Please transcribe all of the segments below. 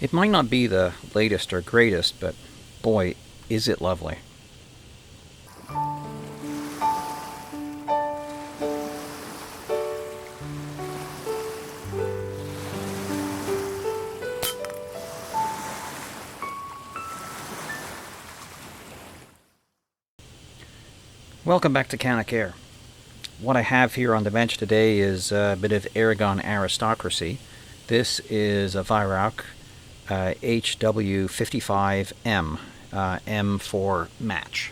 It might not be the latest or greatest, but boy, is it lovely. Welcome back to Canic Air. What I have here on the bench today is a bit of Aragon aristocracy. This is a Weihrauch HW55M, M for match.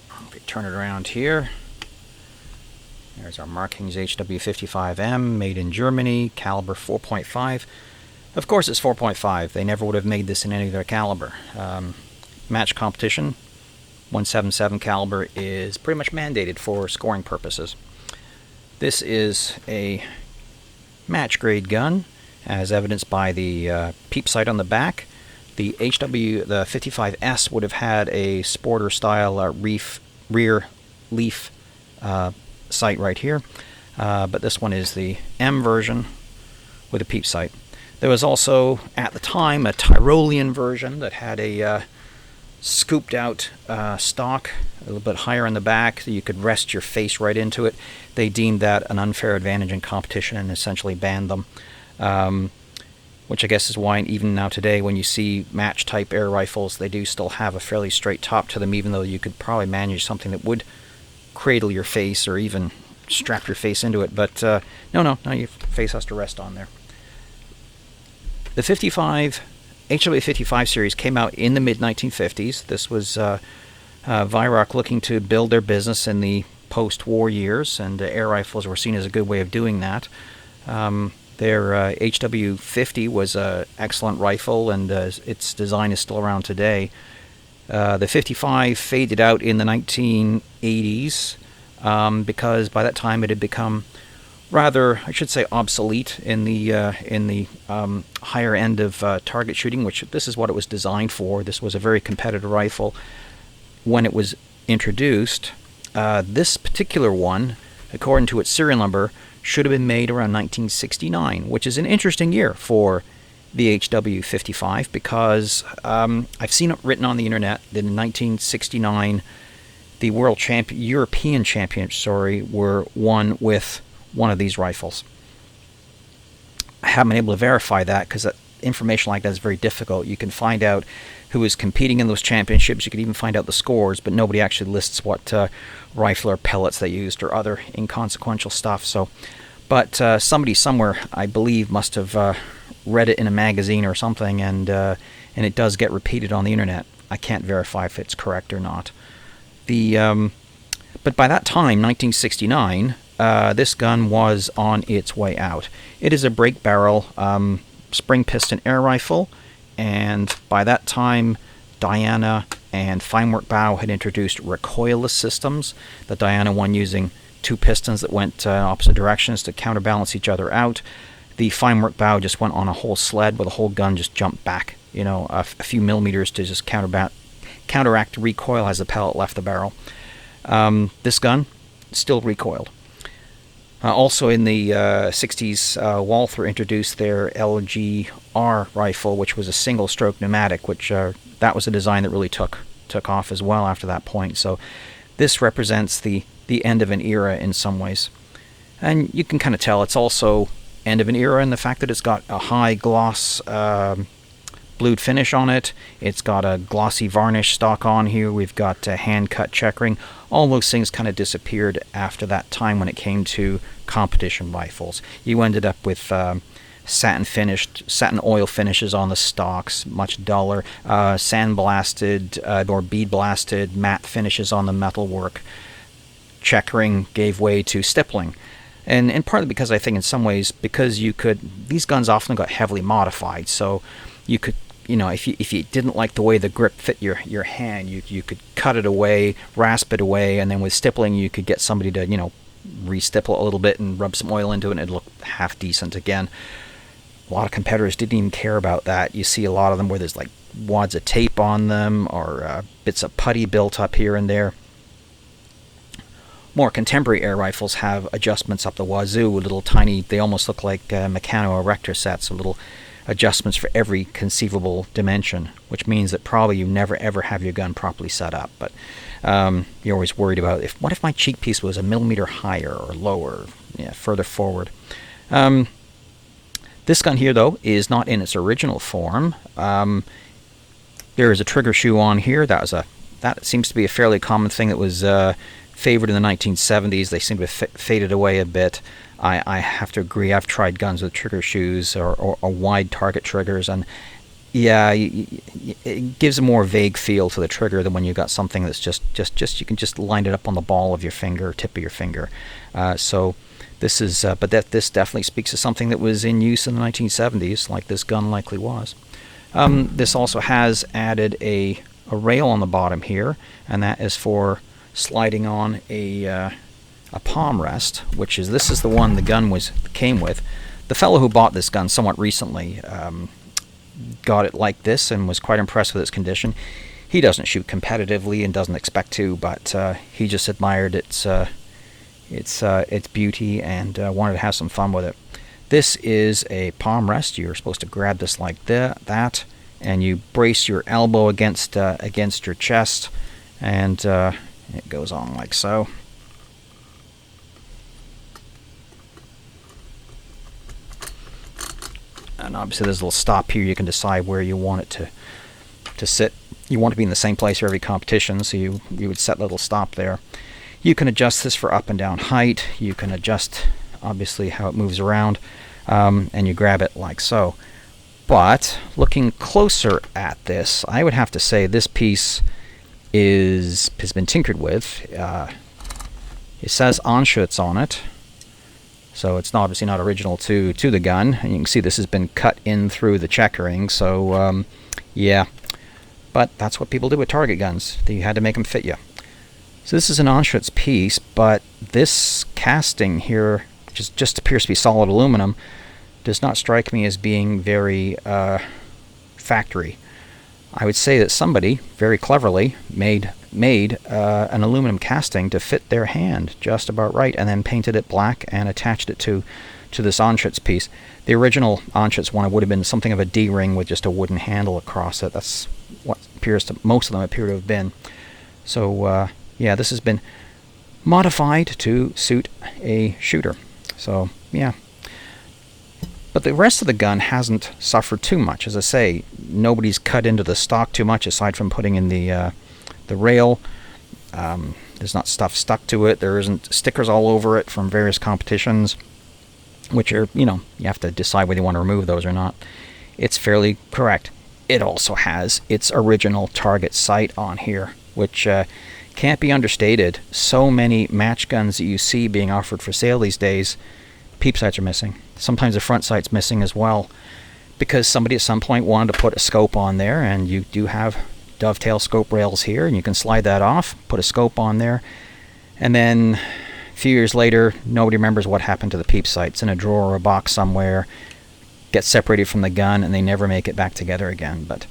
If we turn it around here, there's our markings, HW55M, made in Germany, caliber 4.5. Of course it's 4.5. They never would have made this in any other caliber. Match competition, 177 caliber is pretty much mandated for scoring purposes. This is a match grade gun, as evidenced by the peep sight on the back. The 55S would have had a sporter style rear leaf sight right here, but this one is the M version with a peep sight. There was also, at the time, a Tyrolean version that had a scooped out stock, a little bit higher in the back, so you could rest your face right into it. They deemed that an unfair advantage in competition and essentially banned them. Which I guess is why even now today when you see match type air rifles, they do still have a fairly straight top to them, even though you could probably manage something that would cradle your face or even strap your face into it. But no, your face has to rest on there. The HW55 series came out in the mid-1950s. This was Weihrauch looking to build their business in the post-war years, and air rifles were seen as a good way of doing that. Their HW50 was an excellent rifle, and its design is still around today. The 55 faded out in the 1980s because by that time it had become rather, I should say, obsolete in the higher end of target shooting, which this is what it was designed for. This was a very competitive rifle when it was introduced. This particular one, according to its serial number, should have been made around 1969, which is an interesting year for the HW55 because I've seen it written on the internet that in 1969 the European champions were won with one of these rifles. I haven't been able to verify that because information like that is very difficult. You can find out who is competing in those championships. You can even find out the scores, but nobody actually lists what rifle or pellets they used or other inconsequential stuff. But somebody somewhere, I believe, must have read it in a magazine or something, and it does get repeated on the internet. I can't verify if it's correct or not. But by that time, 1969, this gun was on its way out. It is a break barrel spring piston air rifle, and by that time Diana and Finework Bow had introduced recoilless systems, the Diana one using two pistons that went opposite directions to counterbalance each other out. The Finework Bow just went on a whole sled where the whole gun just jumped back, a few millimeters to just counteract the recoil as the pellet left the barrel. This gun still recoiled. Also in the 60s, Walther introduced their LGR rifle, which was a single-stroke pneumatic, which that was a design that really took off as well after that point. So this represents the end of an era in some ways. And you can kind of tell it's also end of an era in the fact that it's got a high gloss blued finish on it. It's got a glossy varnish stock on here. We've got hand-cut checkering. All those things kind of disappeared after that time when it came to competition rifles. You ended up with satin oil finishes on the stocks, much duller, sandblasted or bead-blasted matte finishes on the metalwork. Checkering gave way to stippling. And partly because I think in some ways, because these guns often got heavily modified, so you could, if you didn't like the way the grip fit your hand, you could cut it away, rasp it away, and then with stippling you could get somebody to, re-stipple it a little bit and rub some oil into it and it'd look half decent again. A lot of competitors didn't even care about that. You see a lot of them where there's like wads of tape on them or bits of putty built up here and there. More contemporary air rifles have adjustments up the wazoo, little tiny, they almost look like Meccano Erector sets, a little adjustments for every conceivable dimension, which means that probably you never ever have your gun properly set up. But you're always worried about what if my cheek piece was a millimeter higher or lower, further forward. This gun here, though, is not in its original form. There is a trigger shoe on here. That seems to be a fairly common thing that was favored in the 1970s. They seem to have faded away a bit. I have to agree. I've tried guns with trigger shoes or wide target triggers, and yeah, it gives a more vague feel to the trigger than when you've got something that's just you can just line it up on the ball of your finger, tip of your finger. So this is, but this definitely speaks to something that was in use in the 1970s, like this gun likely was. This also has added a rail on the bottom here, and that is for sliding on a palm rest, this is the one the gun came with. The fellow who bought this gun somewhat recently got it like this and was quite impressed with its condition. He doesn't shoot competitively and doesn't expect to, but he just admired its beauty and wanted to have some fun with it. This is a palm rest. You're supposed to grab this like that, and you brace your elbow against your chest, and it goes on like so. And obviously there's a little stop here. You can decide where you want it to sit. You want to be in the same place for every competition, so you would set a little stop there. You can adjust this for up and down height. You can adjust, obviously, how it moves around, and you grab it like so. But looking closer at this, I would have to say this piece has been tinkered with. It says Anschutz on it, so it's obviously not original to the gun. And you can see this has been cut in through the checkering. So yeah, but that's what people do with target guns. You had to make them fit you. So this is an Anschutz piece, but this casting here just appears to be solid aluminum. Does not strike me as being very factory. I would say that somebody very cleverly made an aluminum casting to fit their hand just about right, and then painted it black and attached it to this Anschutz piece. The original Anschutz one would have been something of a D-ring with just a wooden handle across it. That's what most of them appear to have been. So yeah, this has been modified to suit a shooter. So yeah. But the rest of the gun hasn't suffered too much. As I say, nobody's cut into the stock too much aside from putting in the rail. There's not stuff stuck to it. There isn't stickers all over it from various competitions, which are, you have to decide whether you want to remove those or not. It's fairly correct. It also has its original target sight on here, which can't be understated. So many match guns that you see being offered for sale these days, peep sights are missing. Sometimes the front sight's missing as well, because somebody at some point wanted to put a scope on there, and you do have dovetail scope rails here, and you can slide that off, put a scope on there, and then a few years later, nobody remembers what happened to the peep sights. In a drawer or a box somewhere, gets separated from the gun, and they never make it back together again. But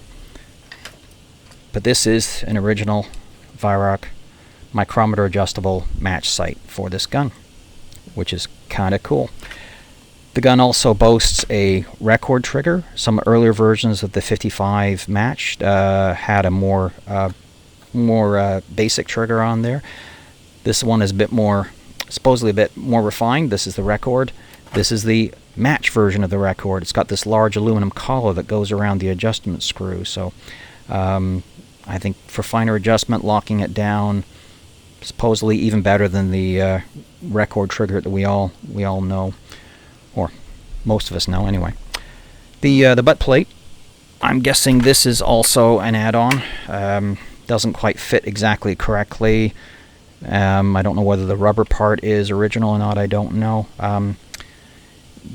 this is an original Weihrauch micrometer adjustable match sight for this gun, which is kind of cool. The gun also boasts a record trigger. Some earlier versions of the 55 match had a more basic trigger on there. This one is supposedly a bit more refined. This is the record. This is the match version of the record. It's got this large aluminum collar that goes around the adjustment screw. So I think for finer adjustment, locking it down, supposedly even better than the record trigger that we all know, or most of us know anyway. The butt plate, I'm guessing this is also an add-on. Doesn't quite fit exactly correctly. I don't know whether the rubber part is original or not. I don't know. A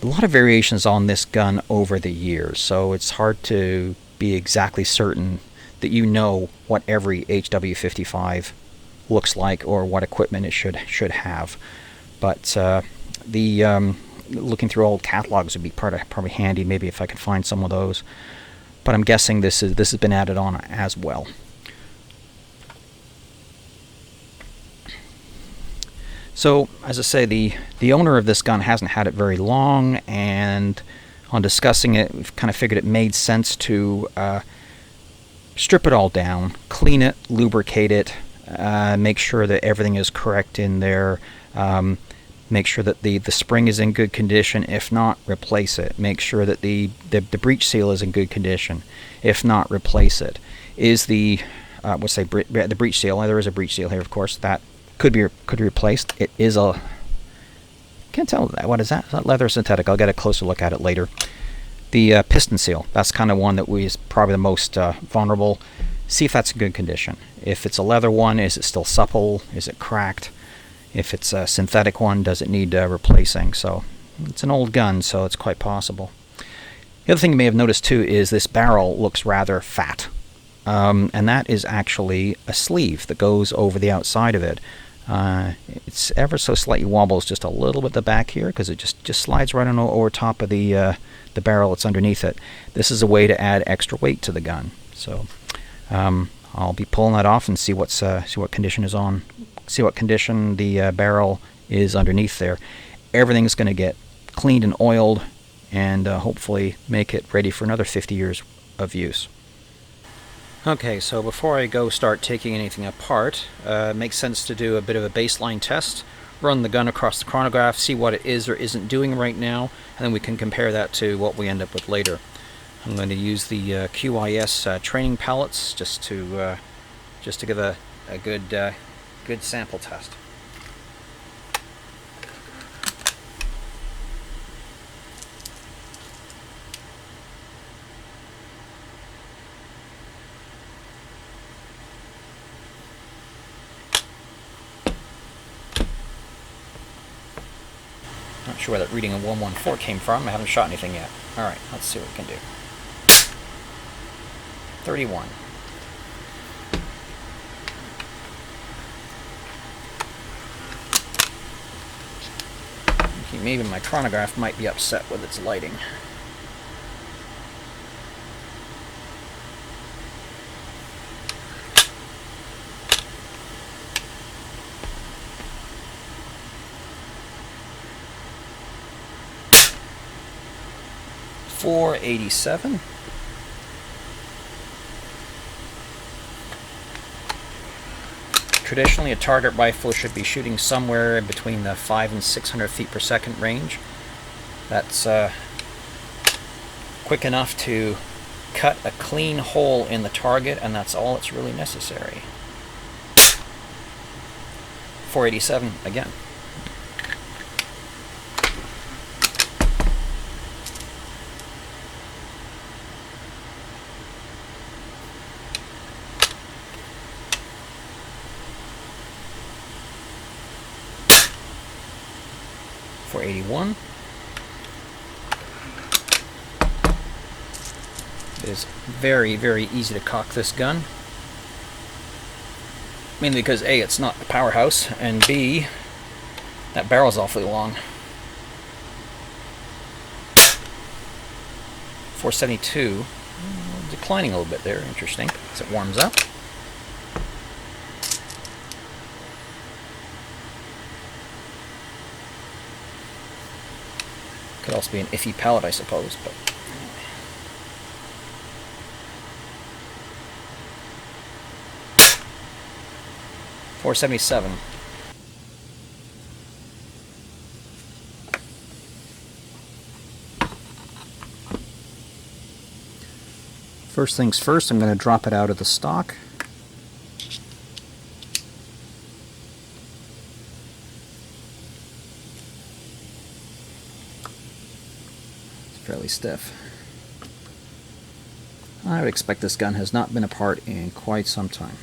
lot of variations on this gun over the years, so it's hard to be exactly certain that you know what every HW55 looks like or what equipment it should have. But looking through old catalogs would be probably handy, maybe if I could find some of those. But I'm guessing this has been added on as well. So, as I say, the owner of this gun hasn't had it very long, and on discussing it, we've kind of figured it made sense to strip it all down, clean it, lubricate it, make sure that everything is correct in there, make sure that the spring is in good condition. If not, replace it. Make sure that the breech seal is in good condition. If not, replace it. Is the the breech seal? There is a breech seal here, of course. That could be replaced. It is a, can't tell that. What is that? Is that leather or synthetic? I'll get a closer look at it later. The piston seal. That's kind of one that is probably the most vulnerable. See if that's in good condition. If it's a leather one, is it still supple? Is it cracked? If it's a synthetic one, does it need replacing? So it's an old gun, so it's quite possible. The other thing you may have noticed too is this barrel looks rather fat, and that is actually a sleeve that goes over the outside of it. It's ever so slightly wobbles just a little bit the back here because it just slides right on over top of the barrel that's underneath it. This is a way to add extra weight to the gun. So I'll be pulling that off and see what condition is on. See what condition the barrel is underneath there. Everything's going to get cleaned and oiled, and hopefully make it ready for another 50 years of use. Okay, so before I go start taking anything apart, it makes sense to do a bit of a baseline test, run the gun across the chronograph, see what it is or isn't doing right now, and then we can compare that to what we end up with later. I'm going to use the QIS training pallets just to give a good sample test. Not sure where that reading of 114 came from. I haven't shot anything yet. Alright, let's see what we can do. 31. Okay, maybe my chronograph might be upset with its lighting. .487. Traditionally, a target rifle should be shooting somewhere between the 500 and 600 feet per second range. That's quick enough to cut a clean hole in the target, and that's all that's really necessary. 487 again. .481. It is very, very easy to cock this gun. Mainly because A, it's not a powerhouse, and B, that barrel's awfully long. 472. Declining a little bit there, interesting, as it warms up. Could also be an iffy pellet, I suppose, but 477. First things first, I'm going to drop it out of the stock. Fairly stiff. I would expect this gun has not been apart in quite some time.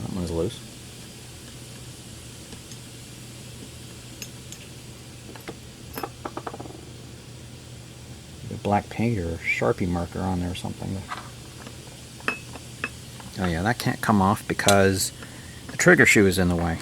That one's loose. Black paint or Sharpie marker on there or something. Oh yeah, that can't come off because the trigger shoe is in the way.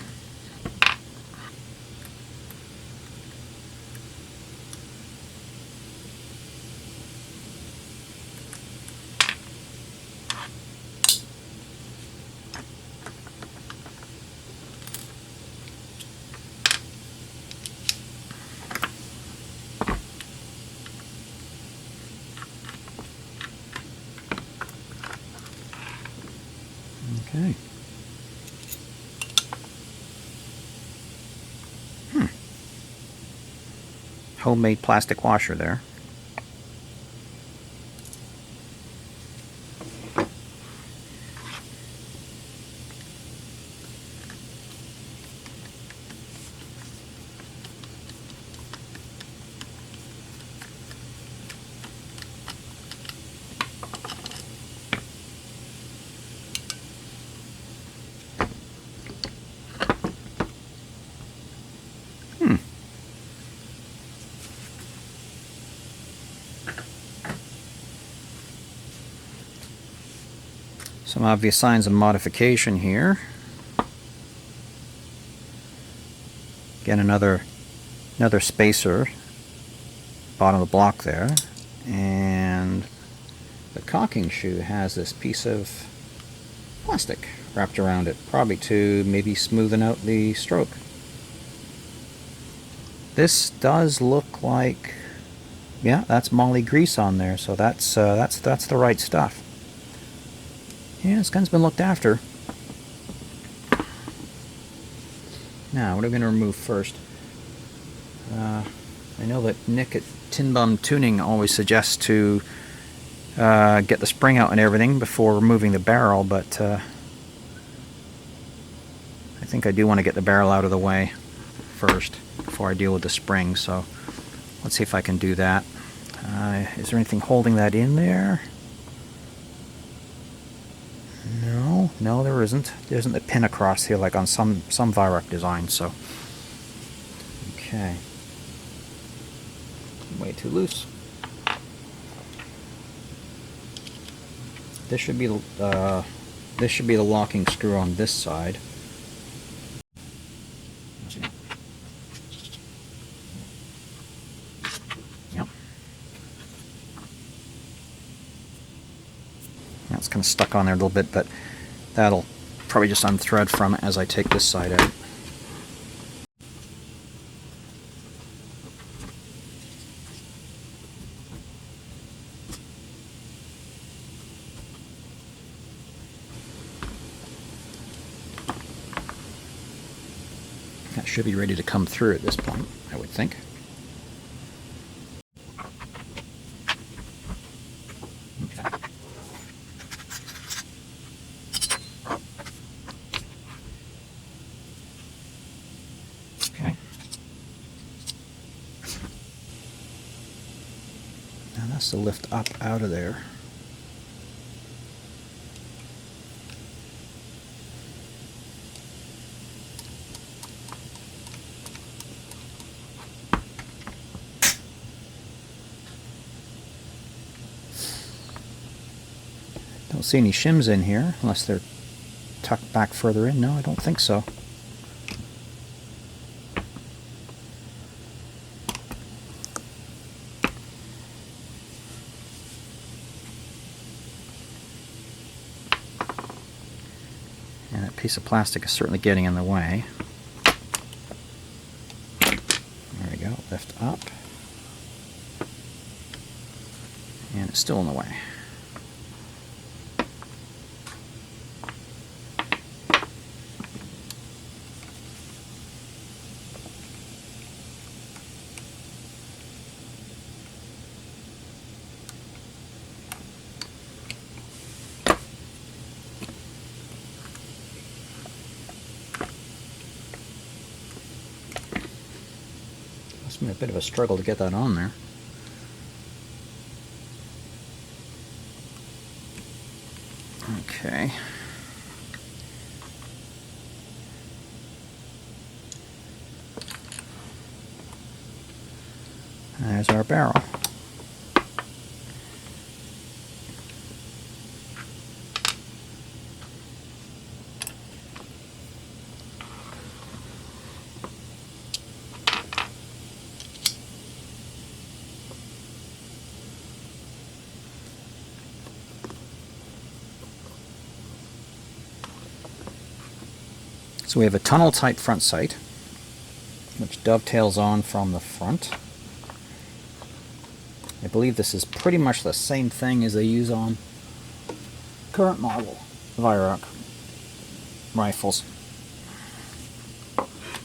Okay. Homemade plastic washer there. Some obvious signs of modification here. Again, another spacer, bottom of the block there, and the caulking shoe has this piece of plastic wrapped around it, probably to maybe smoothen out the stroke. This does look like, yeah, that's moly grease on there, so that's the right stuff. Yeah, this gun's been looked after. Now, what are we going to remove first? I know that Nick at Tin Bum Tuning always suggests to get the spring out and everything before removing the barrel, but I think I do want to get the barrel out of the way first before I deal with the spring, so let's see if I can do that. Is there anything holding that in there? No, there isn't. There isn't a pin across here like on some Weihrauch designs, so. Okay. Way too loose. This should be the locking screw on this side. Yep. That's kind of stuck on there a little bit, but that'll probably just unthread from it as I take this side out. That should be ready to come through at this point, I would think. Okay. Now that's the lift up out of there. Don't see any shims in here, unless they're tucked back further in. No, I don't think so. And that piece of plastic is certainly getting in the way. There we go, lift up. And it's still in the way. It's been a bit of a struggle to get that on there. Okay. There's our barrel. So we have a tunnel type front sight, which dovetails on from the front. I believe this is pretty much the same thing as they use on current model Weihrauch. rifles.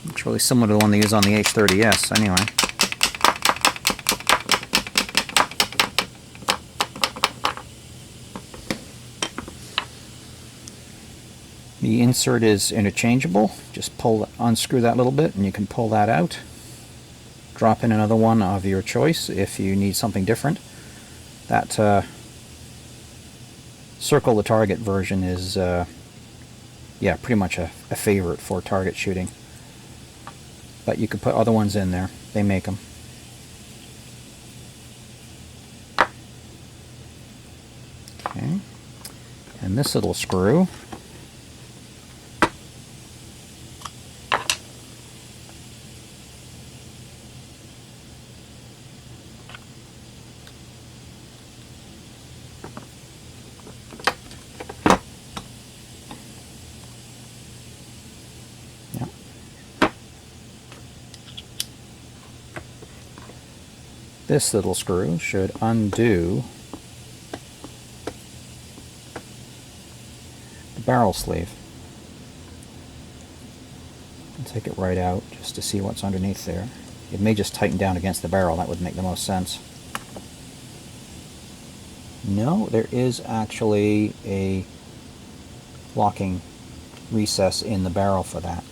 It's really similar to the one they use on the H30S anyway. The insert is interchangeable. Just unscrew that a little bit and you can pull that out. Drop in another one of your choice if you need something different. That circle the target version is yeah, pretty much a favorite for target shooting. But you could put other ones in there. They make them. Okay. And this little screw, this little screw should undo the barrel sleeve. I'll take it right out just to see what's underneath there. It may just tighten down against the barrel. That would make the most sense. No, there is actually a locking recess in the barrel for that.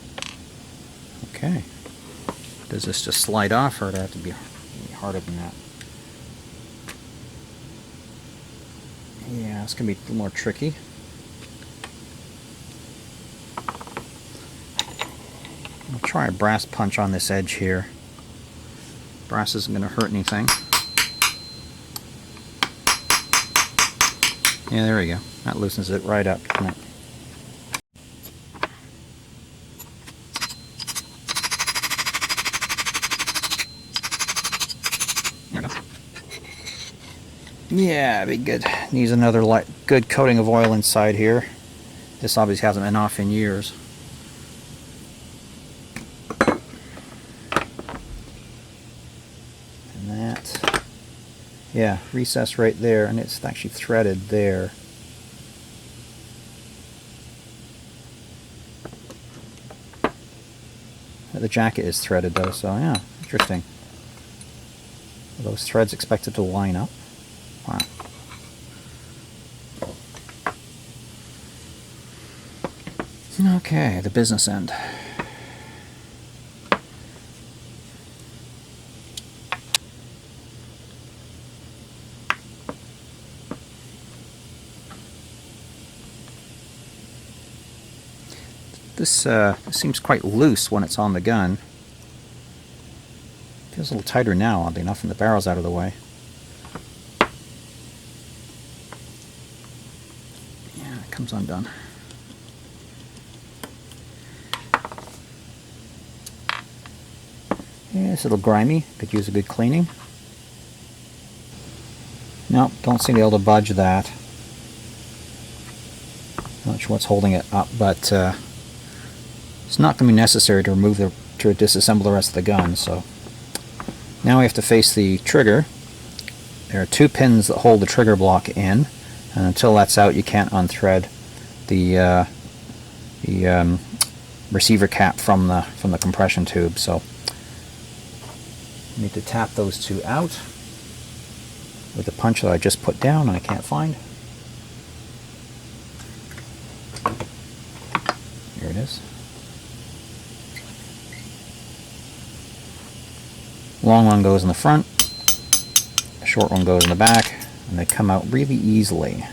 Okay. Does this just slide off, or does it have to be harder than that? Yeah, it's going to be a little more tricky. I'll try a brass punch on this edge here. Brass isn't going to hurt anything. Yeah, there we go. That loosens it right up. Yeah, be good. Needs another good coating of oil inside here. This obviously hasn't been off in years. And that, yeah, recess right there, and it's actually threaded there. The jacket is threaded though, so yeah, interesting. Are those threads expected to line up? Wow. Okay, the business end. This seems quite loose when it's on the gun. Feels a little tighter now, oddly enough, and the barrel's out of the way. Yeah, it comes undone. Yeah, it's a little grimy. Could use a good cleaning. Nope, don't seem to be able to budge that. Not sure what's holding it up, but it's not going to be necessary to disassemble the rest of the gun. So now we have to face the trigger. There are two pins that hold the trigger block in, and until that's out, you can't unthread the receiver cap from the compression tube. So you need to tap those two out with the punch that I just put down and I can't find. Here it is. Long one goes in the front, the short one goes in the back, and they come out really easily.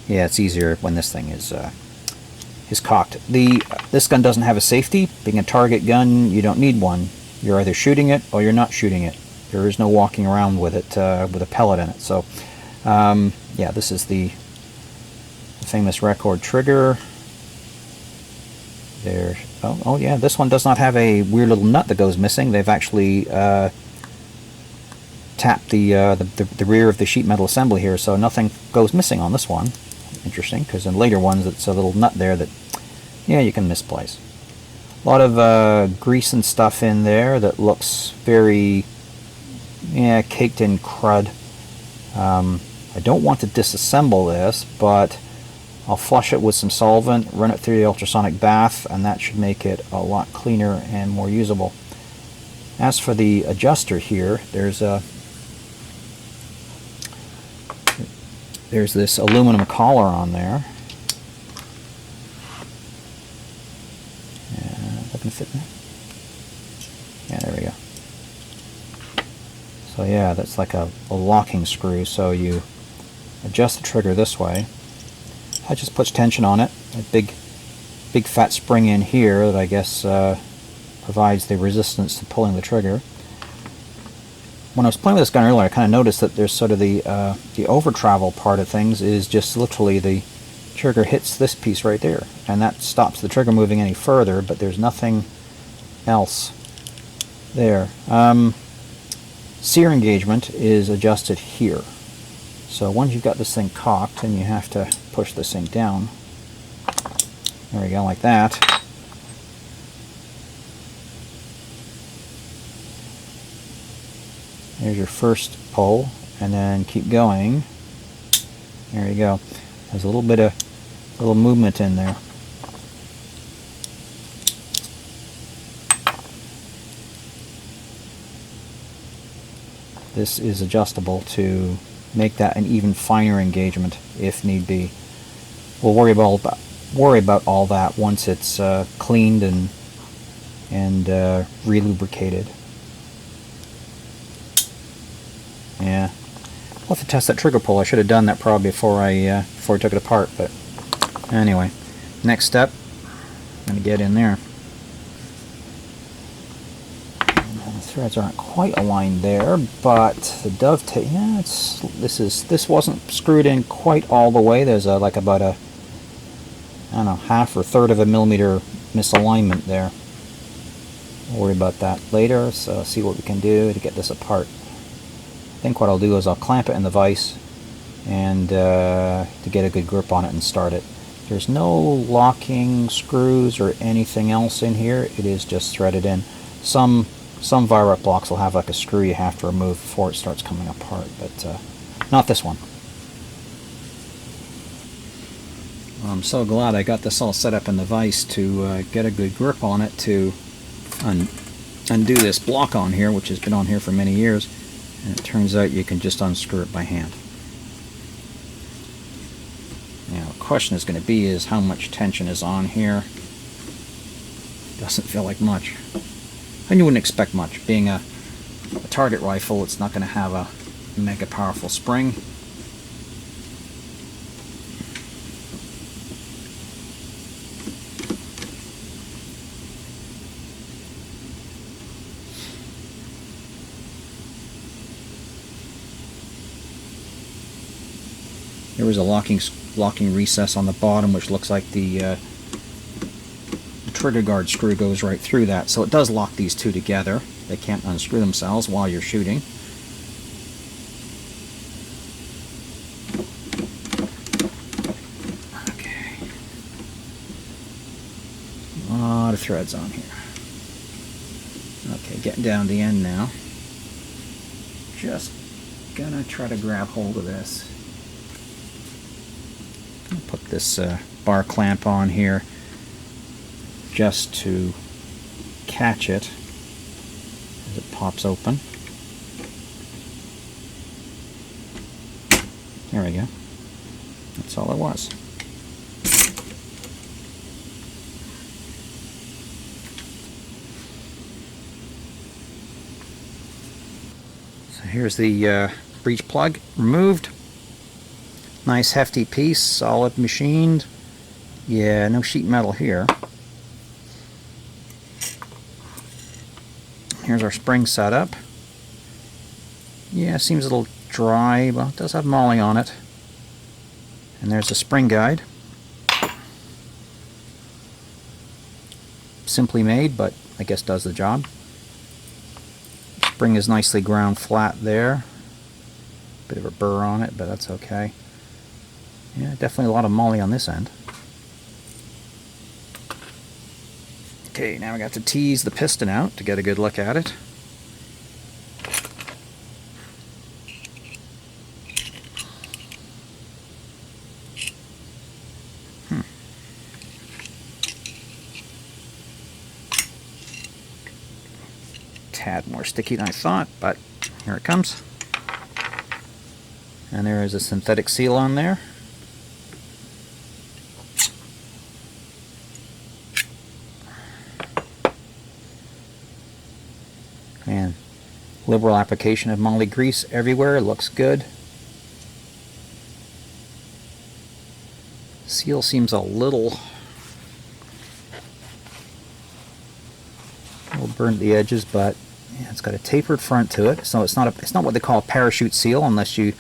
Yeah, it's easier when this thing is cocked. This gun doesn't have a safety. Being a target gun, you don't need one. You're either shooting it or you're not shooting it. There is no walking around with it with a pellet in it. So, yeah, this is the famous record trigger. There. Oh, yeah. This one does not have a weird little nut that goes missing. They've actually tapped the rear of the sheet metal assembly here, so nothing goes missing on this one. Interesting, because in later ones it's a little nut there that, yeah, you can misplace. A lot of grease and stuff in there that looks very, yeah, caked in crud. I don't want to disassemble this, but I'll flush it with some solvent, run it through the ultrasonic bath, and that should make it a lot cleaner and more usable. As for the adjuster here, there's this aluminum collar on there. That can fit there. Yeah, there we go. So yeah, that's like a locking screw, so you adjust the trigger this way. That just puts tension on it. A big fat spring in here that I guess provides the resistance to pulling the trigger. When I was playing with this gun earlier, I kind of noticed that there's sort of the over travel part of things is just literally the trigger hits this piece right there, and that stops the trigger moving any further, but there's nothing else there. Sear engagement is adjusted here. So once you've got this thing cocked, and you have to push this thing down. There we go, like that. There's your first pull, and then keep going. There you go. There's a little movement in there. This is adjustable to make that an even finer engagement if need be. We'll worry about all that once it's cleaned and re-lubricated. Yeah, we'll have to test that trigger pull. I should have done that probably before I took it apart. But anyway, next step, I'm going to get in there. The threads aren't quite aligned there, but the dovetail, yeah, this wasn't screwed in quite all the way. There's like about a, I don't know, half or third of a millimeter misalignment there. We'll worry about that later, so see what we can do to get this apart. I think what I'll do is I'll clamp it in the vise and to get a good grip on it and start it. There's no locking screws or anything else in here. It is just threaded in. Some Weihrauch blocks will have like a screw you have to remove before it starts coming apart, but not this one. Well, I'm so glad I got this all set up in the vise to get a good grip on it to undo this block on here, which has been on here for many years, and it turns out you can just unscrew it by hand. Now the question is going to be is how much tension is on here. Doesn't feel like much. And you wouldn't expect much. Being a target rifle, it's not going to have a mega powerful spring. There was a locking recess on the bottom, which looks like the trigger guard screw goes right through that, so it does lock these two together. They can't unscrew themselves while you're shooting. Okay. A lot of threads on here. Okay, getting down to the end now. Just gonna try to grab hold of this. I'll put this bar clamp on here just to catch it as it pops open. There we go. That's all it was. So here's the breech plug removed. Nice hefty piece, solid machined. Yeah, no sheet metal here. Here's our spring setup. Yeah, seems a little dry, but it does have moly on it. And there's the spring guide. Simply made, but I guess does the job. Spring is nicely ground flat there. Bit of a burr on it, but that's okay. Yeah, definitely a lot of moly on this end. Okay, now we got to tease the piston out to get a good look at it. sticky than I thought, but here it comes. And there is a synthetic seal on there. And liberal application of moly grease everywhere. It looks good. Seal seems a little burnt the edges, but yeah, it's got a tapered front to it, so it's not what they call a parachute seal, unless you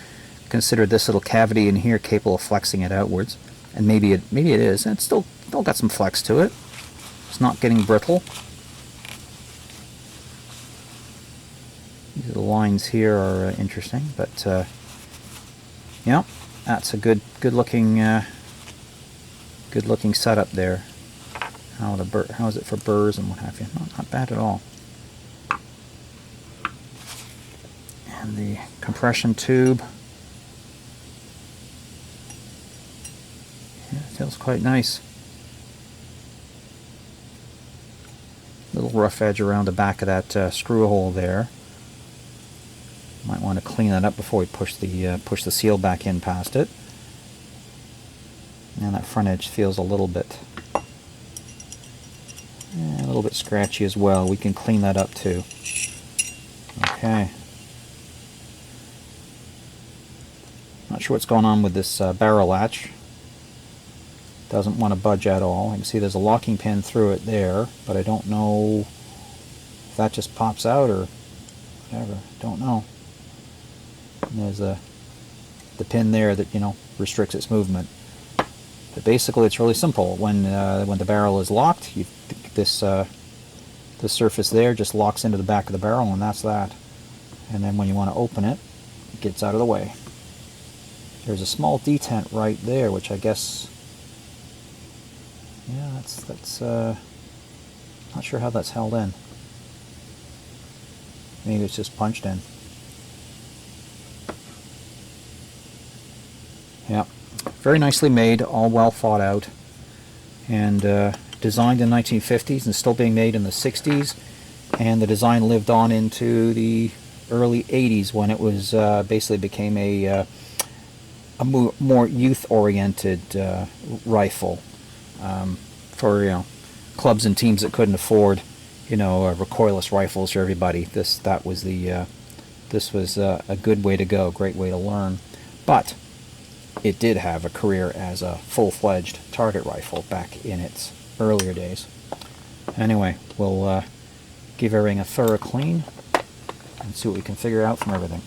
consider this little cavity in here capable of flexing it outwards. And maybe it is. And it's still got some flex to it. It's not getting brittle. The lines here are interesting, but yeah, that's a good looking setup there. How is it for burrs and what have you? Not bad at all. And the compression tube, yeah, it feels quite nice. Little rough edge around the back of that screw hole there. Might want to clean that up before we push the seal back in past it. And that front edge feels a little bit scratchy as well. We can clean that up too. Okay. Not sure what's going on with this barrel latch. Doesn't want to budge at all. I can see there's a locking pin through it there, but I don't know if that just pops out or whatever. Don't know. And there's the pin there that, you know, restricts its movement. But basically, it's really simple. When the barrel is locked, this surface there just locks into the back of the barrel, and that's that. And then when you want to open it, it gets out of the way. There's a small detent right there, which I guess, yeah, that's not sure how that's held in. Maybe it's just punched in. Yeah, very nicely made, all well thought out, and designed in the 1950s and still being made in the 60s. And the design lived on into the early 80s when it was basically became a more youth-oriented rifle for, you know, clubs and teams that couldn't afford, you know, recoilless rifles for everybody. This was a good way to go, great way to learn. But it did have a career as a full-fledged target rifle back in its earlier days. Anyway, we'll give everything a thorough clean and see what we can figure out from everything.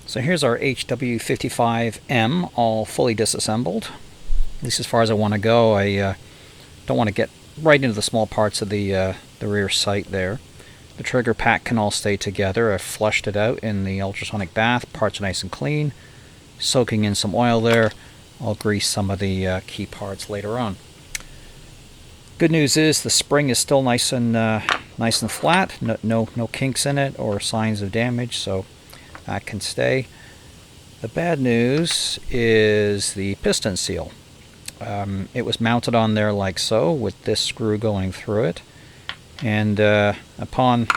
So here's our HW55M all fully disassembled, at least as far as I want to go. I don't want to get right into the small parts of the rear sight there. The trigger pack can all stay together. I've flushed it out in the ultrasonic bath. Parts are nice and clean. Soaking in some oil there. I'll grease some of the key parts later on. Good news is the spring is still nice and flat. No kinks in it or signs of damage, so that can stay. The bad news is the piston seal. It was mounted on there like so, with this screw going through it. And upon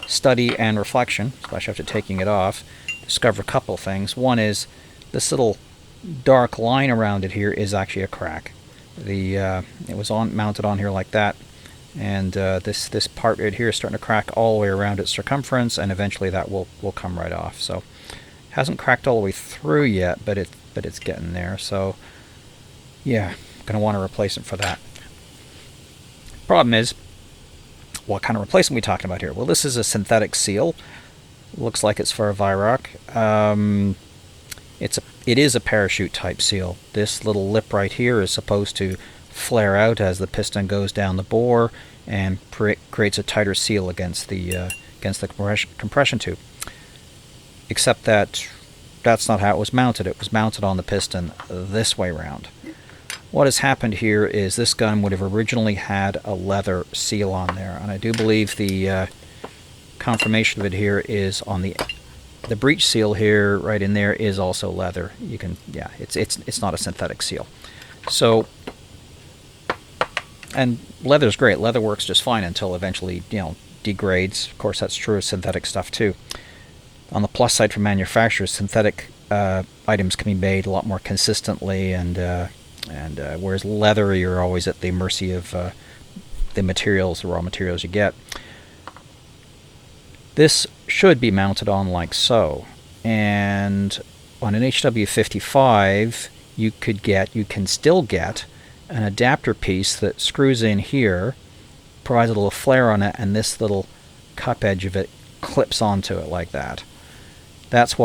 study and reflection, especially after taking it off, discover a couple things. One is this little dark line around it here is actually a crack. It was mounted on here like that, and this part right here is starting to crack all the way around its circumference, and eventually that will come right off. So it hasn't cracked all the way through yet, but it's getting there. So yeah, I'm going to want to replace it for that. Problem is, what kind of replacement are we talking about here? Well, this is a synthetic seal. Looks like it's for a Weihrauch. It is a parachute type seal. This little lip right here is supposed to flare out as the piston goes down the bore and creates a tighter seal against the compression tube. Except that that's not how it was mounted. It was mounted on the piston this way around. What has happened here is this gun would have originally had a leather seal on there, and I do believe the confirmation of it here is on the breech seal here, right in there, is also leather. You can, yeah, it's not a synthetic seal. So, and leather's great. Leather works just fine until eventually, degrades. Of course, that's true of synthetic stuff too. On the plus side for manufacturers, synthetic items can be made a lot more consistently, and whereas leather, you're always at the mercy of the materials, the raw materials you get. This should be mounted on like so, and on an HW55 you can still get an adapter piece that screws in here, provides a little flare on it, and this little cup edge of it clips onto it like that. This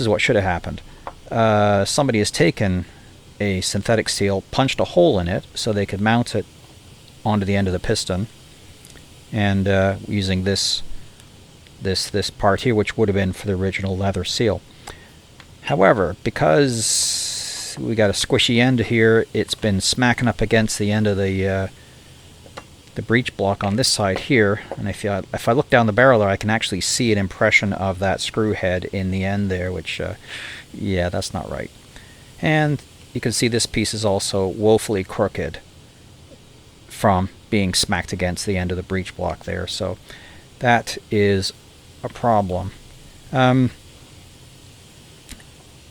is what should have happened. Somebody has taken a synthetic seal, punched a hole in it so they could mount it onto the end of the piston, and using this part here, which would have been for the original leather seal. However, because we got a squishy end here, it's been smacking up against the end of the breech block on this side here, and if I look down the barrel there, I can actually see an impression of that screw head in the end there, which yeah, that's not right. And you can see this piece is also woefully crooked from being smacked against the end of the breech block there, so that is a problem.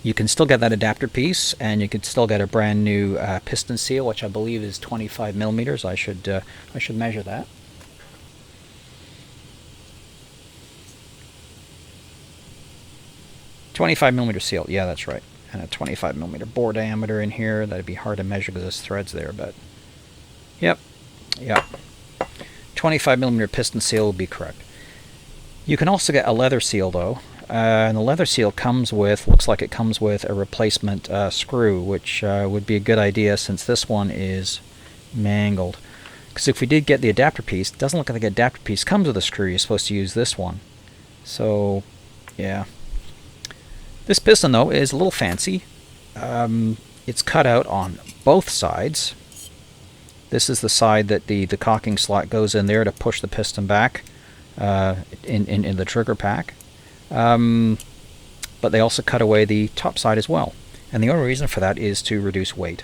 You can still get that adapter piece, and you can still get a brand new piston seal, which I believe is 25 millimeters. I should measure that. $25mm seal, yeah, that's right, and a 25mm bore diameter in here. That'd be hard to measure because there's threads there, but yep. 25mm piston seal would be correct. You can also get a leather seal though, and the leather seal looks like it comes with a replacement screw, which would be a good idea since this one is mangled. Because if we did get the adapter piece, it doesn't look like the adapter piece comes with a screw. You're supposed to use this one. So, yeah. This piston though is a little fancy. It's cut out on both sides. This is the side that the cocking slot goes in there to push the piston back in the trigger pack. But they also cut away the top side as well. And the only reason for that is to reduce weight.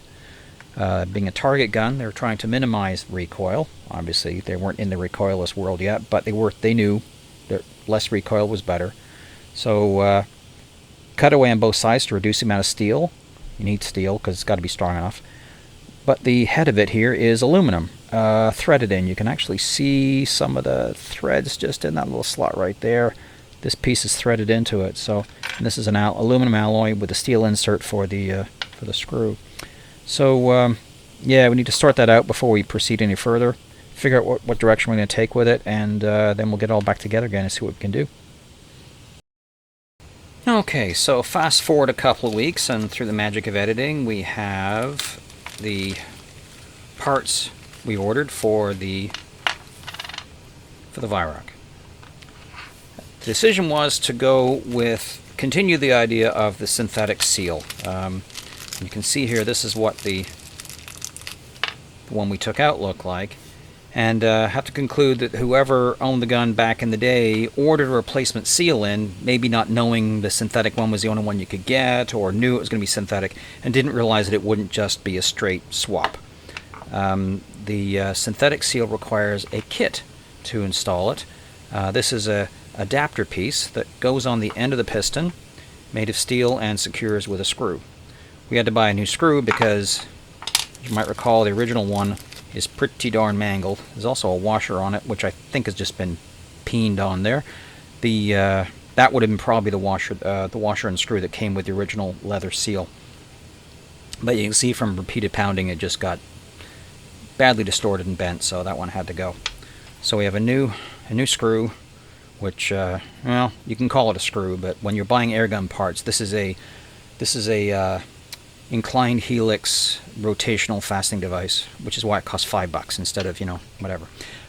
Being a target gun, they're trying to minimize recoil. Obviously, they weren't in the recoilless world yet, but they knew that less recoil was better. So cut away on both sides to reduce the amount of steel. You need steel because it's got to be strong enough. But the head of it here is aluminum, threaded in. You can actually see some of the threads just in that little slot right there. This piece is threaded into it. So this is an aluminum alloy with a steel insert for the screw. So yeah, we need to sort that out before we proceed any further. Figure out what direction we're going to take with it, and then we'll get it all back together again and see what we can do. Okay, so fast forward a couple of weeks, and through the magic of editing, we have the parts we ordered for the Weihrauch. The decision was to continue the idea of the synthetic seal. You can see here, this is what the one we took out looked like, and have to conclude that whoever owned the gun back in the day ordered a replacement seal in, maybe not knowing the synthetic one was the only one you could get, or knew it was going to be synthetic, and didn't realize that it wouldn't just be a straight swap. The synthetic seal requires a kit to install it. This is a adapter piece that goes on the end of the piston, made of steel and secures with a screw. We had to buy a new screw because, as you might recall, the original one is pretty darn mangled. There's also a washer on it, which I think has just been peened on there. That would have been probably the washer and screw that came with the original leather seal. But you can see from repeated pounding it just got badly distorted and bent, so that one had to go. So we have a new screw, which well, you can call it a screw, but when you're buying airgun parts, this is a inclined helix rotational fastening device, which is why it costs $5 instead of, whatever.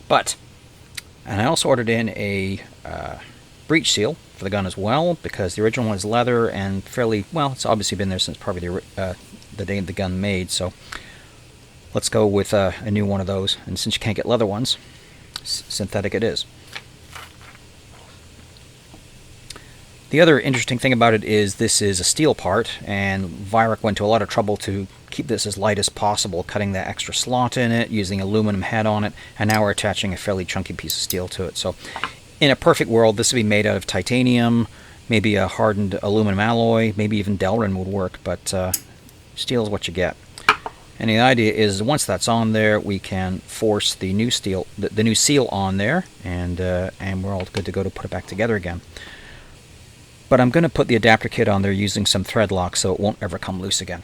And I also ordered in a breech seal for the gun as well, because the original one is leather and fairly, well, it's obviously been there since probably the day the gun made, so let's go with a new one of those. And since you can't get leather ones, synthetic it is. The other interesting thing about it is this is a steel part, and Weihrauch went to a lot of trouble to keep this as light as possible, cutting that extra slot in it, using aluminum head on it, and now we're attaching a fairly chunky piece of steel to it. So in a perfect world, this would be made out of titanium, maybe a hardened aluminum alloy, maybe even Delrin would work, but steel is what you get. And the idea is once that's on there, we can force the new steel, the new seal on there, and we're all good to go to put it back together again. But I'm going to put the adapter kit on there using some thread lock so it won't ever come loose again.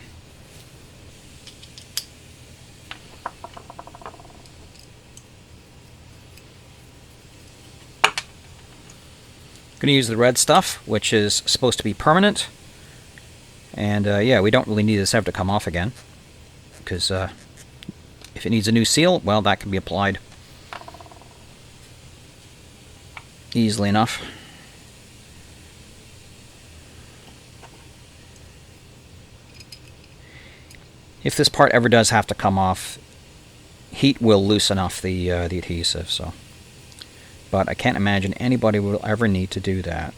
Going to use the red stuff, which is supposed to be permanent. And yeah, we don't really need this ever to come off again, because if it needs a new seal, well, that can be applied easily enough. If this part ever does have to come off, heat will loosen off the adhesive. So, but I can't imagine anybody will ever need to do that.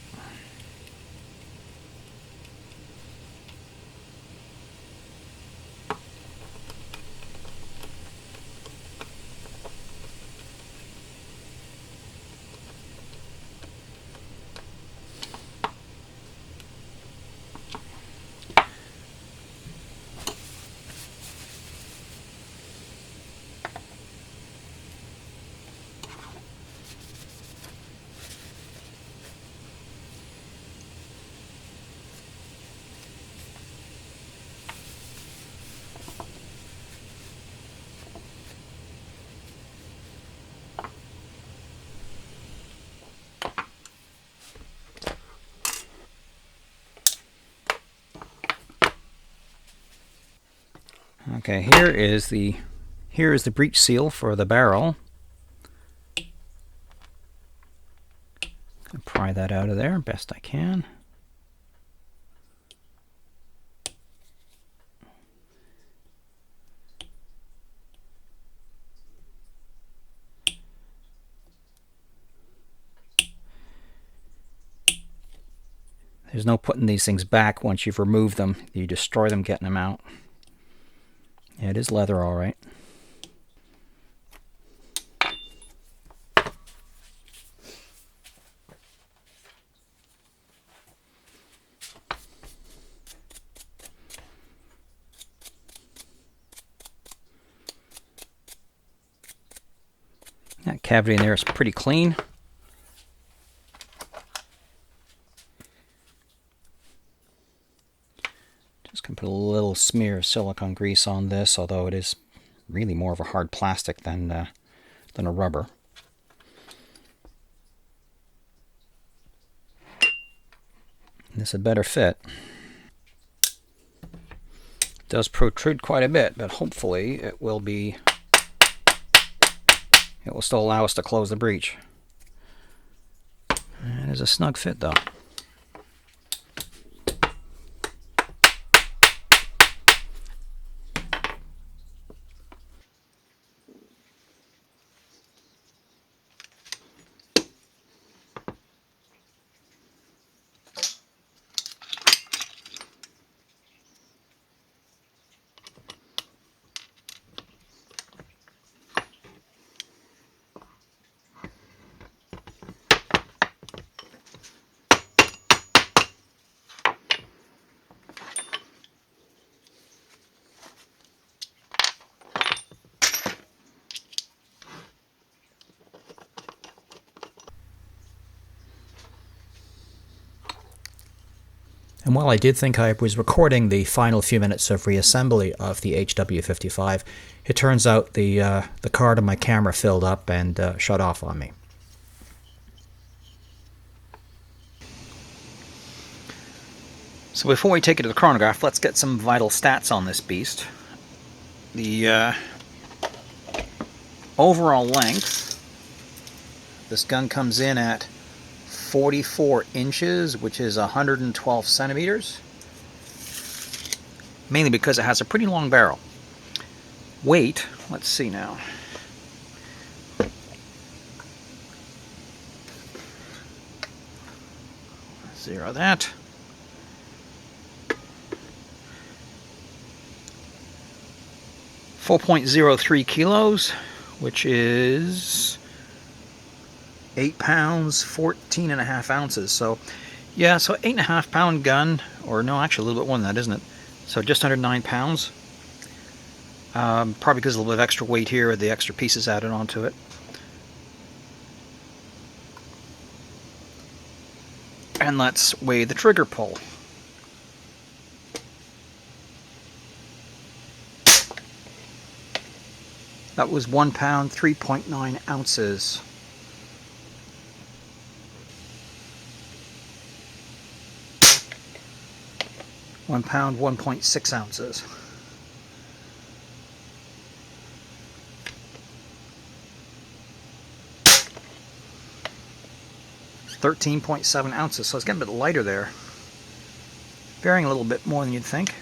Okay, here is the breech seal for the barrel. Pry that out of there best I can. There's no putting these things back once you've removed them. You destroy them getting them out. Yeah, it is leather, all right. That cavity in there is pretty clean. Just going to put a little smear of silicone grease on this, although it is really more of a hard plastic than a rubber. And this had better fit. It does protrude quite a bit, but hopefully it will still allow us to close the breech. And it is a snug fit though. And while I did think I was recording the final few minutes of reassembly of the HW55, it turns out the card on my camera filled up and shut off on me. So before we take it to the chronograph, let's get some vital stats on this beast. The overall length, this gun comes in at 44 inches, which is 112 centimeters, mainly because it has a pretty long barrel. Weight, let's see now. Zero that. .03 kilos, which is 8 pounds, 14.5 ounces. So, yeah, so 8.5 pound gun, or no, actually a little bit more than that, isn't it? So just under 9 pounds. Probably because a little bit of extra weight here, with the extra pieces added onto it. And let's weigh the trigger pull. That was 1 pound, 3.9 ounces. £1 pound, 1.6 ounces. It's 13.7 ounces, so it's getting a bit lighter there. Varying a little bit more than you'd think.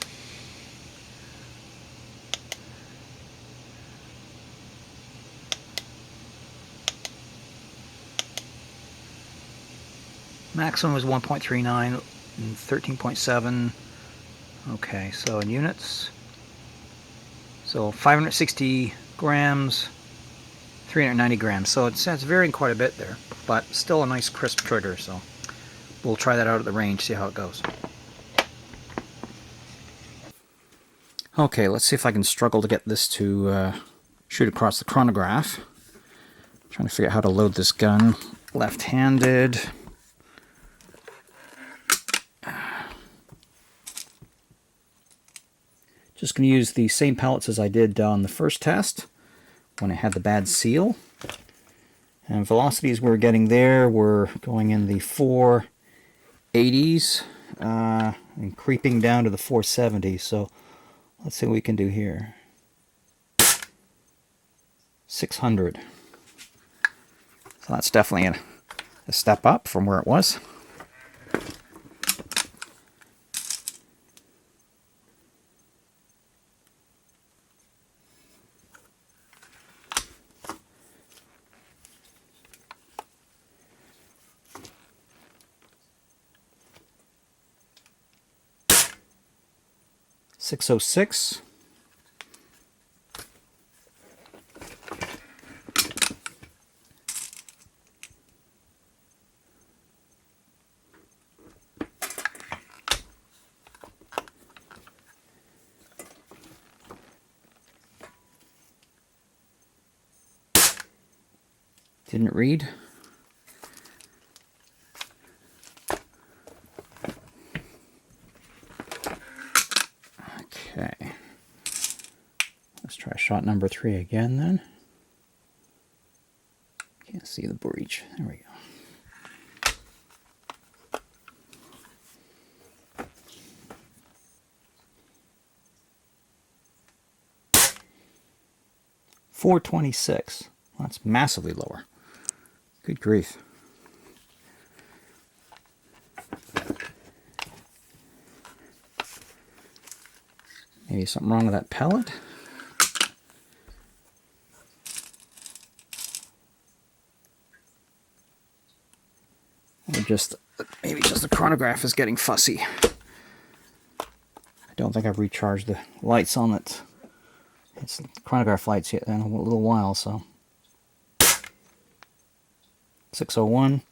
Maximum was 1.39 and 13.7. Okay, so in units, so 560 grams, 390 grams. So it's varying quite a bit there, but still a nice crisp trigger. So we'll try that out at the range, see how it goes. Okay, let's see if I can struggle to get this to shoot across the chronograph. Trying to figure out how to load this gun left-handed. Just going to use the same pellets as I did on the first test when I had the bad seal. And velocities we're getting there were going in the 480s and creeping down to the 470s. So let's see what we can do here. 600. So that's definitely a step up from where it was. .606. Didn't read. Okay. Let's try shot number 3 again then. Can't see the breech. There we go. .426. That's massively lower. Good grief. Maybe something wrong with that pellet? Or just, maybe just the chronograph is getting fussy. I don't think I've recharged the lights on it. It's the chronograph lights yet in a little while, so. 601.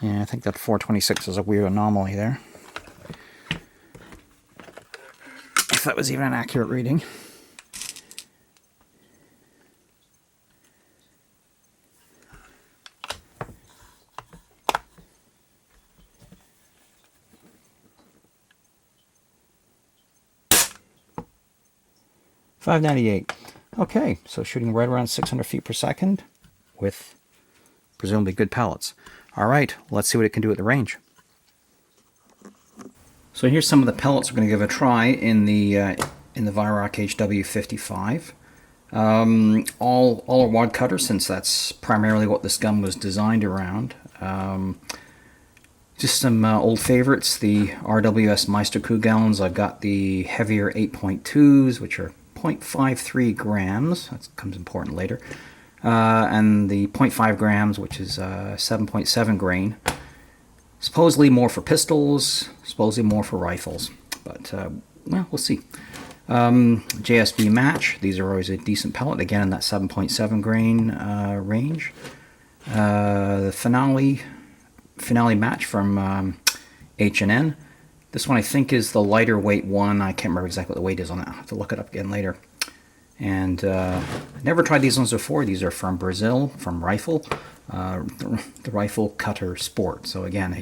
Yeah, I think that 426 is a weird anomaly there. If that was even an accurate reading. 598. Okay, so shooting right around 600 feet per second with presumably good pellets. All right, let's see what it can do at the range. So here's some of the pellets we're going to give a try in the Weihrauch HW55. All are wad cutter, since that's primarily what this gun was designed around. Just some old favorites, the RWS Meisterkugels. I've got the heavier 8.2s, which are 0.53 grams. That comes important later. And the 0.5 grams, which is 7.7 grain. Supposedly more for pistols, supposedly more for rifles. But, well, we'll see. JSB match. These are always a decent pellet, again in that 7.7 grain range. The finale match from H&N. This one I think is the lighter weight one. I can't remember exactly what the weight is on that. I'll have to look it up again later. And never tried these ones before. These are from Brazil, from Rifle, the Rifle Cutter Sport. So again,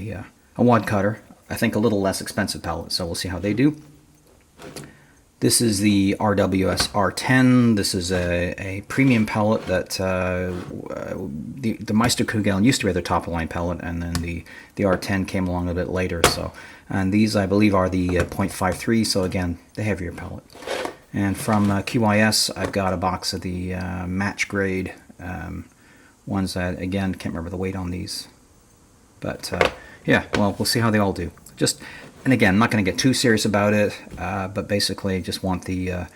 a wad cutter. I think a little less expensive pellet, so we'll see how they do. This is the RWS R10. This is a premium pellet that the Meisterkugel used to be their top-of-line pellet, and then the R10 came along a bit later. So, and these I believe are the 0.53. So again, the heavier pellet. And from QIS, I've got a box of the match grade ones that, again, can't remember the weight on these. But yeah, well, we'll see how they all do. And again, I'm not going to get too serious about it, but basically just want the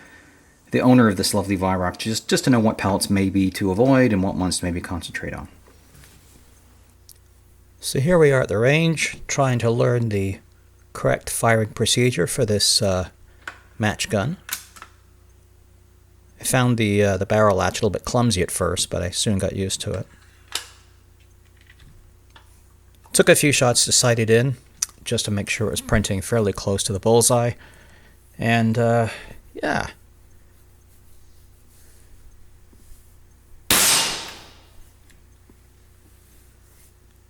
owner of this lovely Weihrauch just to know what pellets maybe to avoid and what ones to maybe concentrate on. So here we are at the range, trying to learn the correct firing procedure for this match gun. I found the barrel latch a little bit clumsy at first, but I soon got used to it. Took a few shots to sight it in, just to make sure it was printing fairly close to the bullseye. And yeah.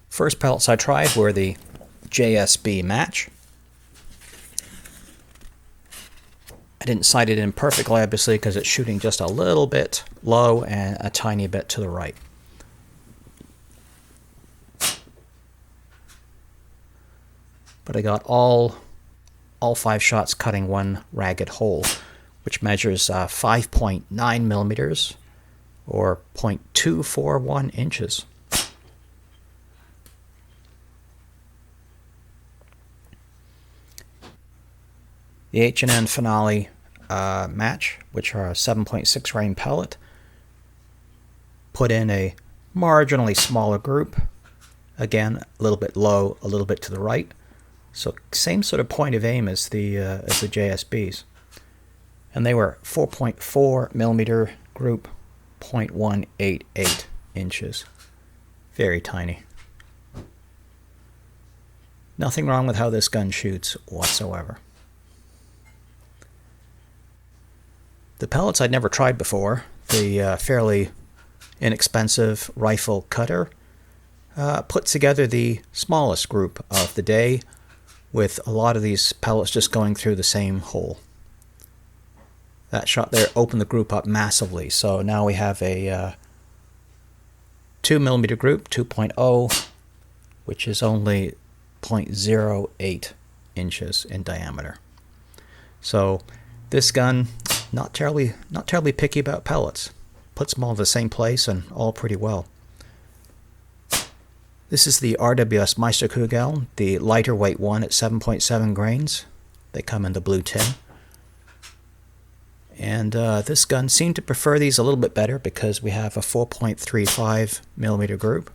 First pellets I tried were the JSB match. I didn't sight it in perfectly, obviously, because it's shooting just a little bit low and a tiny bit to the right. But I got all 5 shots cutting one ragged hole, which measures 5.9 millimeters or 0.241 inches. The H&N Finale match, which are a 7.6 grain pellet, put in a marginally smaller group. Again, a little bit low, a little bit to the right. So same sort of point of aim as the JSBs. And they were 4.4 millimeter group, 0.188 inches. Very tiny. Nothing wrong with how this gun shoots whatsoever. The pellets I'd never tried before, the fairly inexpensive Rifle Cutter, put together the smallest group of the day, with a lot of these pellets just going through the same hole. That shot there opened the group up massively, so now we have a 2 millimeter group, 2.0, which is only 0.08 inches in diameter. So this gun, not terribly picky about pellets. Puts them all in the same place and all pretty well. This is the RWS Meisterkugel, the lighter weight one at 7.7 grains. They come in the blue tin. And this gun seemed to prefer these a little bit better because we have a 4.35 millimeter group,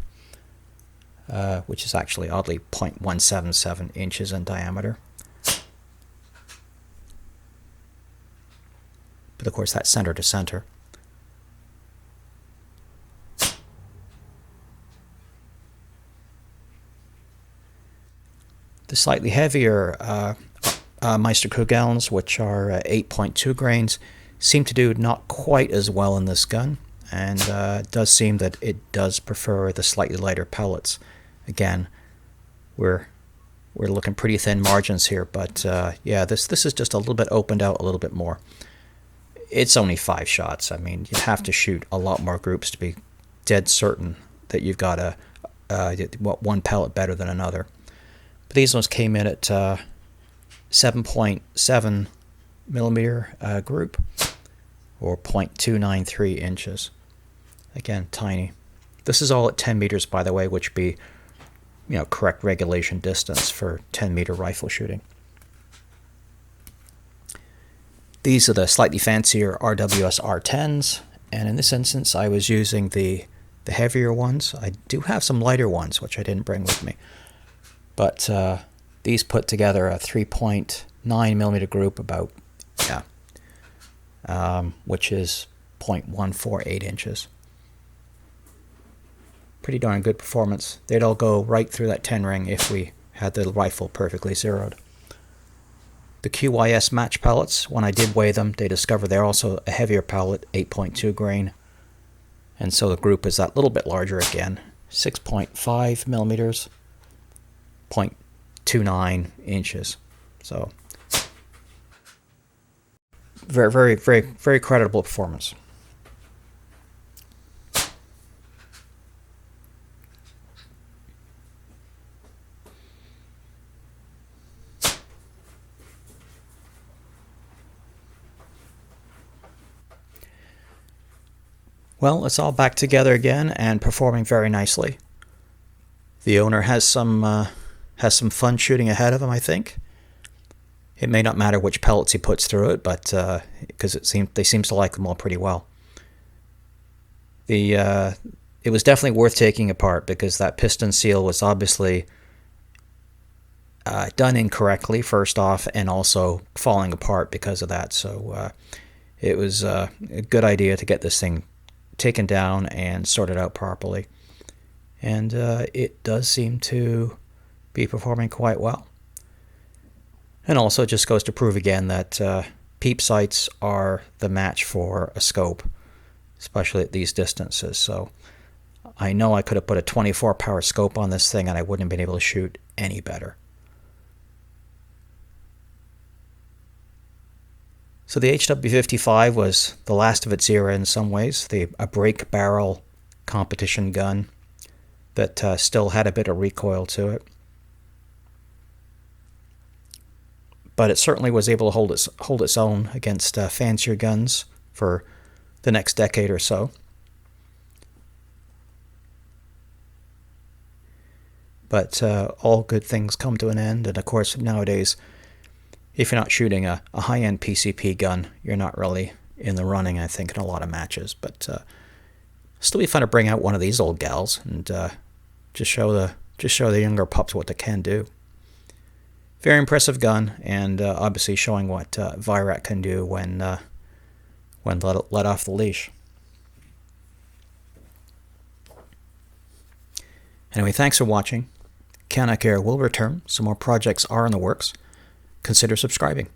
which is actually oddly 0.177 inches in diameter. But of course that's center to center. The slightly heavier Meisterkugels, which are 8.2 grains, seem to do not quite as well in this gun, and it does seem that it does prefer the slightly lighter pellets. Again, we're looking pretty thin margins here, but yeah, this is just a little bit opened out a little bit more. it's only 5 shots. I mean, you'd have to shoot a lot more groups to be dead certain that you've got one pellet better than another. But these ones came in at 7.7 millimeter group, or 0.293 inches. Again, tiny. This is all at 10 meters, by the way, which would be, correct regulation distance for 10-meter rifle shooting. These are the slightly fancier RWS R10s, and in this instance I was using the heavier ones. I do have some lighter ones, which I didn't bring with me. But these put together a 3.9 millimeter group, which is 0.148 inches. Pretty darn good performance. They'd all go right through that 10 ring if we had the rifle perfectly zeroed. The QYS match pellets, when I did weigh them, they discovered they're also a heavier pellet, 8.2 grain. And so the group is that little bit larger again, 6.5 millimeters, 0.29 inches. So very, very, very, very creditable performance. Well, it's all back together again and performing very nicely. The owner has some fun shooting ahead of him, I think. It may not matter which pellets he puts through it, but because they seem to like them all pretty well. It was definitely worth taking apart, because that piston seal was obviously done incorrectly first off, and also falling apart because of that. So it was a good idea to get this thing taken down and sorted out properly. And it does seem to be performing quite well. And also it just goes to prove again that peep sights are the match for a scope, especially at these distances. So I know I could have put a 24 power scope on this thing and I wouldn't have been able to shoot any better. So the HW55 was the last of its era in some ways, a break barrel competition gun that still had a bit of recoil to it. But it certainly was able to hold its own against fancier guns for the next decade or so. But all good things come to an end, and of course nowadays, if you're not shooting a high-end PCP gun, you're not really in the running, I think, in a lot of matches. But still be fun to bring out one of these old gals and just show the younger pups what they can do. Very impressive gun, and obviously showing what Weihrauch can do when let off the leash. Anyway, thanks for watching. Canuck Air will return. Some more projects are in the works. Consider subscribing.